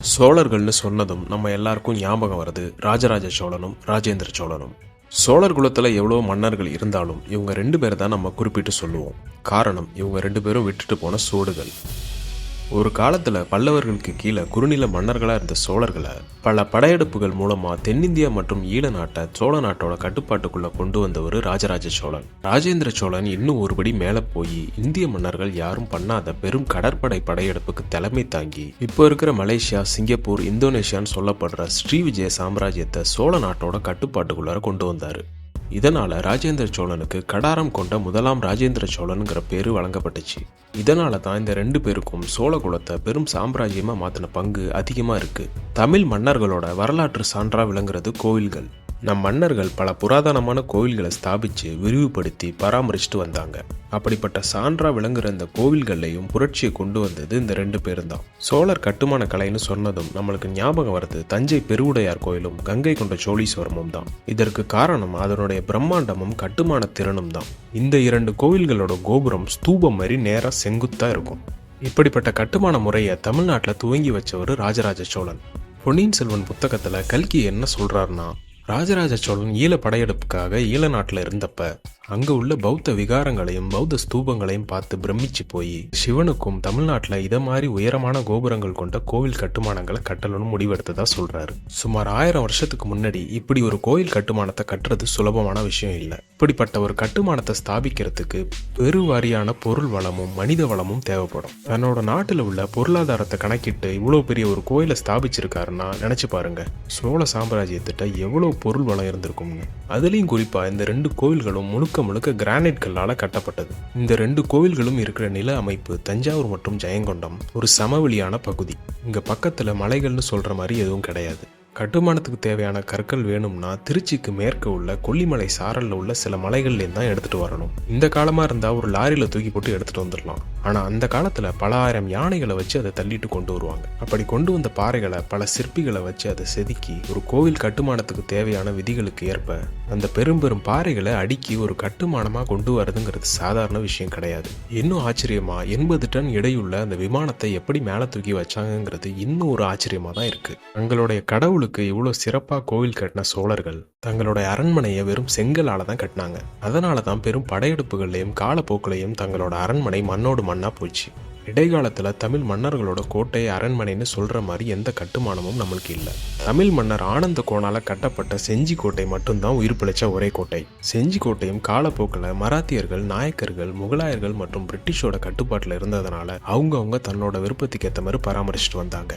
சோழர்கள்னு சொன்னதும் நம்ம எல்லாருக்கும் ஞாபகம் வருது ராஜராஜ சோழனும் ராஜேந்திர சோழனும். சோழர் குலத்துல எவ்வளோ மன்னர்கள் இருந்தாலும் இவங்க ரெண்டு பேர் தான் நம்ம குறிப்பிட்டு சொல்லுவோம். காரணம், இவங்க ரெண்டு பேரும் விட்டுட்டு போன சோடுகள். ஒரு காலத்துல பல்லவர்களுக்கு கீழே குறுநில மன்னர்களா இருந்த சோழர்களை பல படையெடுப்புகள் மூலமா தென்னிந்தியா மற்றும் ஈழ நாட்டை சோழ நாட்டோட கட்டுப்பாட்டுக்குள்ள கொண்டு வந்தவர் ராஜராஜ சோழன். ராஜேந்திர சோழன் இன்னும் ஒருபடி மேல போய் இந்திய மன்னர்கள் யாரும் பண்ணாத பெரும் கடற்படை படையெடுப்புக்கு தலைமை தாங்கி இப்போ இருக்கிற மலேசியா, சிங்கப்பூர், இந்தோனேஷியான்னு சொல்லப்படுற ஸ்ரீவிஜய சாம்ராஜ்யத்தை சோழ நாட்டோட கட்டுப்பாட்டுக்குள்ளார கொண்டு வந்தாரு. இதனால ராஜேந்திர சோழனுக்கு கடாரம் கொண்ட முதலாம் ராஜேந்திர சோழனுங்கிற பேரு வழங்கப்பட்டுச்சு. இதனால தான் இந்த ரெண்டு பேருக்கும் சோழ குலத்தை பெரும் சாம்ராஜ்யமா மாத்தின பங்கு அதிகமா இருக்கு. தமிழ் மன்னர்களோட வரலாற்று சான்றா விளங்குறது கோவில்கள். நம் மன்னர்கள் பல புராதனமான கோவில்களை ஸ்தாபிச்சு விரிவுபடுத்தி பராமரிச்சுட்டு வந்தாங்க. அப்படிப்பட்ட சான்றா விளங்குற இந்த கோவில்கள்லையும் புரட்சியை கொண்டு வந்தது இந்த ரெண்டு பேரும் தான். சோழர் கட்டுமான கலைன்னு சொன்னதும் நம்மளுக்கு ஞாபகம் வருது தஞ்சை பெருவுடையார் கோயிலும் கங்கை கொண்ட சோழீஸ்வரமும் தான். இதற்கு காரணம் அதனுடைய பிரம்மாண்டமும் கட்டுமான திறனும் தான். இந்த இரண்டு கோவில்களோட கோபுரம் ஸ்தூபம் மாதிரி நேரா செங்குத்தா இருக்கும். இப்படிப்பட்ட கட்டுமான முறையை தமிழ்நாட்டில் துவங்கி வச்சவர் ராஜராஜ சோழன். பொன்னியின் செல்வன் புத்தகத்துல கல்கி என்ன சொல்றாருன்னா, ராஜராஜ சோழன் ஈழ படையெடுப்புக்காக ஈழ நாட்டில் இருந்தப்ப அங்க உள்ள பௌத்த விகாரங்களையும் பௌத்த ஸ்தூபங்களையும் பார்த்து பிரமிச்சு போய் சிவனுக்கும் தமிழ்நாட்டில் இதை மாதிரி உயரமான கோபுரங்கள் கொண்ட கோவில் கட்டுமானங்களை கட்டணும்னு முடிவெடுத்ததா சொல்றாரு. சுமார் 1000 வருஷத்துக்கு முன்னாடி இப்படி ஒரு கோயில் கட்டுமானத்தை கட்டுறது சுலபமான விஷயம் இல்லை. இப்படிப்பட்ட ஒரு கட்டுமானத்தை ஸ்தாபிக்கிறதுக்கு பெருவாரியான பொருள் வளமும் மனித வளமும் தேவைப்படும். தன்னோட நாட்டில் உள்ள பொருளாதாரத்தை கணக்கிட்டு இவ்வளவு பெரிய ஒரு கோயிலை ஸ்தாபிச்சிருக்காருன்னா நினைச்சு பாருங்க, சோழ சாம்ராஜ்யத்திட்ட எவ்வளவு பொருள் வளம் இருந்திருக்கும்னு. அதுலயும் குறிப்பா இந்த ரெண்டு கோவில்களும் முழுக்க கிரானைட் கல்லால கட்டப்பட்டது. இந்த ரெண்டு கோவில்களும் இருக்கிற நில அமைப்பு தஞ்சாவூர் மற்றும் ஜெயங்கொண்டம் ஒரு சமவெளியான பகுதி. இங்க பக்கத்துல மலைகள்னு சொல்ற மாதிரி எதுவும் கிடையாது. கட்டுமானத்துக்கு தேவையான கற்கள் வேணும்னா திருச்சிக்கு மேற்கு உள்ள கொல்லிமலை சாரல்ல உள்ள சில மலைகள்லேருந்து தான் எடுத்துட்டு வரணும். இந்த காலமா இருந்தா ஒரு லாரியில தூக்கி போட்டு எடுத்துட்டு வந்துடலாம். ஆனா அந்த காலத்துல பல ஆயிரம் யானைகளை வச்சு அதை தள்ளிட்டு கொண்டு வருவாங்க. அப்படி கொண்டு வந்த பாறைகளை பல சிற்பிகளை வச்சு அதை செதுக்கி ஒரு கோவில் கட்டுமானத்துக்கு தேவையான விதிகளுக்கு ஏற்ப அந்த பெரும் பெரும் பாறைகளை அடுக்கி ஒரு கட்டுமானமா கொண்டு வரதுங்கிறது சாதாரண விஷயம் கிடையாது. இன்னும் ஆச்சரியமா 80 டன் எடையுள்ள அந்த விமானத்தை எப்படி மேல தூக்கி வச்சாங்கிறது இன்னும் ஒரு ஆச்சரியமா தான் இருக்கு. தங்களுடைய கடவுளுக்கு இவ்வளவு சிறப்பா கோவில் கட்டின சோழர்கள் தங்களோட அரண்மனையை வெறும் செங்கலால தான் கட்டினாங்க. அதனாலதான் பெரும் படையெடுப்புகளையும் காலப்போக்கிலையும் தங்களோட அரண்மனை மண்ணோடு மண்ணா போச்சு. இடைக்காலத்துல தமிழ் மன்னர்களோட கோட்டை அரண்மனைன்னு சொல்ற மாதிரி எந்த கட்டுமானமும் நம்மளுக்கு இல்லை. தமிழ் மன்னர் ஆனந்த கோணால கட்டப்பட்ட செஞ்சி கோட்டை மட்டும்தான் உயிர் பிழைச்ச ஒரே கோட்டை. செஞ்சி கோட்டையும் காலப்போக்கில் மராத்தியர்கள், நாயக்கர்கள், முகலாயர்கள் மற்றும் பிரிட்டிஷோட கட்டுப்பாட்டுல இருந்ததுனால அவங்க தன்னோட விருப்பத்துக்கு ஏற்ற மாதிரி பராமரிச்சுட்டு வந்தாங்க.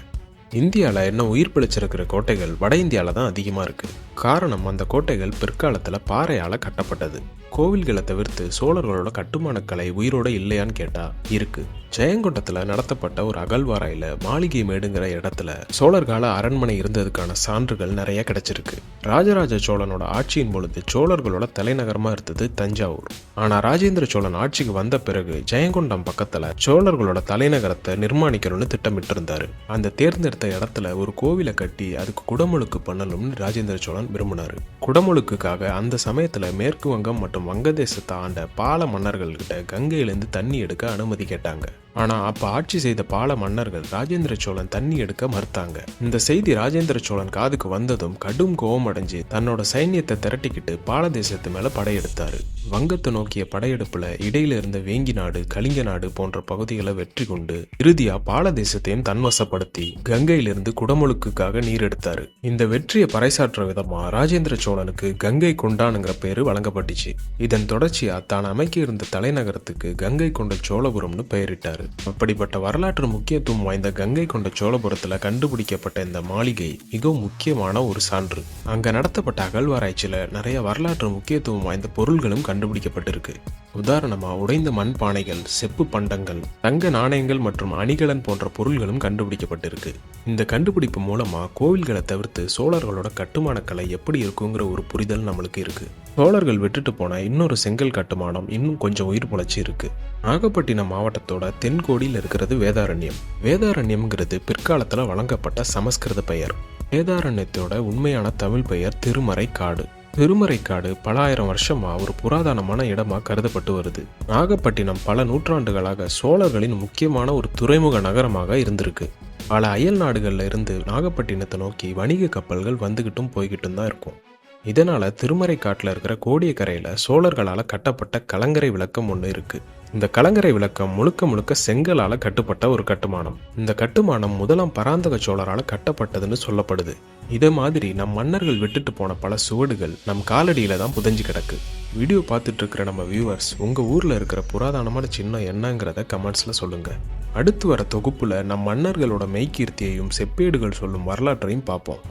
இந்தியாவில் என்ன உயிர் பிழைச்சிருக்கிற கோட்டைகள் வட இந்தியாவில் தான் அதிகமாக இருக்கு. காரணம், அந்த கோட்டைகள் பிற்காலத்தில் பாறையால் கட்டப்பட்டது. கோவில்களை தவிர்த்து சோழர்களோட கட்டுமான கலை உயிரோட இல்லையான்னு கேட்டா இருக்கு. ஜெயங்கொண்டத்துல நடத்தப்பட்ட ஒரு அகழ்வாராயில மாளிகை மேடுங்கிற இடத்துல சோழர் கால அரண்மனை இருந்ததுக்கான சான்றுகள் நிறைய கிடைச்சிருக்கு. ராஜராஜ சோழனோட ஆட்சியின் பொழுது சோழர்களோட தலைநகரமா இருந்தது தஞ்சாவூர். ஆனா ராஜேந்திர சோழன் ஆட்சிக்கு வந்த பிறகு ஜெயங்கொண்டம் பக்கத்துல சோழர்களோட தலைநகரத்தை நிர்மாணிக்கணும்னு திட்டமிட்டு இருந்தாரு. அந்த தேர்ந்தெடுத்த இடத்துல ஒரு கோவிலை கட்டி அதுக்கு குடமுழுக்கு பண்ணணும்னு ராஜேந்திர சோழன் விரும்பினாரு. குடமுழுக்குக்காக அந்த சமயத்துல மேற்கு வங்கம் மற்றும் வங்கதேசத்தை ஆண்ட பால மன்னர்கள்கிட்ட கங்கையிலிருந்து தண்ணி எடுக்க அனுமதி கேட்டாங்க. ஆனா அப்ப ஆட்சி செய்த பால மன்னர்கள் ராஜேந்திர சோழன் தண்ணி எடுக்க மறுத்தாங்க. இந்த செய்தி ராஜேந்திர சோழன் காதுக்கு வந்ததும் கடும் கோபம் அடைஞ்சு தன்னோட சைன்யத்தை திரட்டிக்கிட்டு பால தேசத்து மேல படையெடுத்தாரு. வங்கத்தை நோக்கிய படையெடுப்புல இடையில இருந்த வேங்கி நாடு, கலிங்க நாடு போன்ற பகுதிகளை வெற்றி கொண்டு இறுதியா பால தேசத்தையும் தன்வசப்படுத்தி கங்கையிலிருந்து குடமுழுக்குக்காக நீர் எடுத்தாரு. இந்த வெற்றியை பறைசாற்ற விதமா ராஜேந்திர சோழனுக்கு கங்கை கொண்டானுங்கிற பேரு வழங்கப்பட்டுச்சு. இதன் தொடர்ச்சியா தான் அமைக்க இருந்த தலைநகரத்துக்கு கங்கை கொண்ட சோழபுரம்னு பெயரிட்டாரு. அப்படிப்பட்ட வரலாற்று முக்கியத்துவம் வாய்ந்த கங்கை கொண்ட சோழபுரத்துல கண்டுபிடிக்கப்பட்ட இந்த மாளிகை மிகவும் முக்கியமான ஒரு சான்று. அங்க நடத்தப்பட்ட அகழ்வாராய்ச்சியில நிறைய வரலாற்று முக்கியத்துவம் வாய்ந்த பொருள்களும் கண்டுபிடிக்கப்பட்டிருக்கு. உதாரணமா உடைந்த மண் பானைகள், செப்பு பண்டங்கள், தங்க நாணயங்கள் மற்றும் அணிகலன் போன்ற பொருள்களும் கண்டுபிடிக்கப்பட்டிருக்கு. இந்த கண்டுபிடிப்பு மூலமா கோவில்களை தவிர்த்து சோழர்களோட கட்டுமான கலை எப்படி இருக்குங்கிற ஒரு புரிதல் நம்மளுக்கு இருக்கு. சோழர்கள் விட்டுட்டு போன இன்னொரு செங்கல் கட்டுமானம் இன்னும் கொஞ்சம் உயிர் பொழைச்சி இருக்கு. நாகப்பட்டினம் மாவட்டத்தோட தென்கோடியில் இருக்கிறது வேதாரண்யம். வேதாரண்யம்ங்கிறது பிற்காலத்துல வழங்கப்பட்ட சமஸ்கிருத பெயர். வேதாரண்யத்தோட உண்மையான தமிழ் பெயர் திருமறைக்காடு. திருமறைக்காடு பல ஆயிரம் வருஷமா ஒரு புராதனமான இடமா கருதப்பட்டு வருது. நாகப்பட்டினம் பல நூற்றாண்டுகளாக சோழர்களின் முக்கியமான ஒரு துறைமுக நகரமாக இருந்திருக்கு. பல அயல் நாடுகள்ல இருந்து நாகப்பட்டினத்தை நோக்கி வணிக கப்பல்கள் வந்துகிட்டும் போய்கிட்டும் தான் இருக்கும். இதனால திருமறைக்காட்டில் இருக்கிற கோடியக்கரையில சோழர்களால் கட்டப்பட்ட கலங்கரை விளக்கம் ஒன்று இருக்கு. இந்த கலங்கரை விளக்கம் முழுக்க முழுக்க செங்கலால கட்டப்பட்ட ஒரு கட்டுமானம். இந்த கட்டுமானம் முதலாம் பராந்தக சோழரால் கட்டப்பட்டதுன்னு சொல்லப்படுது. இதே மாதிரி நம் மன்னர்கள் விட்டுட்டு போன பல சுவடுகள் நம் காலடியில தான் புதைஞ்சு கிடக்கு. வீடியோ பார்த்துட்டு இருக்கிற நம்ம வியூவர்ஸ், உங்க ஊர்ல இருக்கிற புராதனமான சின்னம் என்னங்கிறத கமெண்ட்ஸ்ல சொல்லுங்க. அடுத்து வர தொகுப்புல நம் மன்னர்களோட மெய்கீர்த்தியையும் செப்பேடுகள் சொல்லும் வரலாற்றையும் பார்ப்போம்.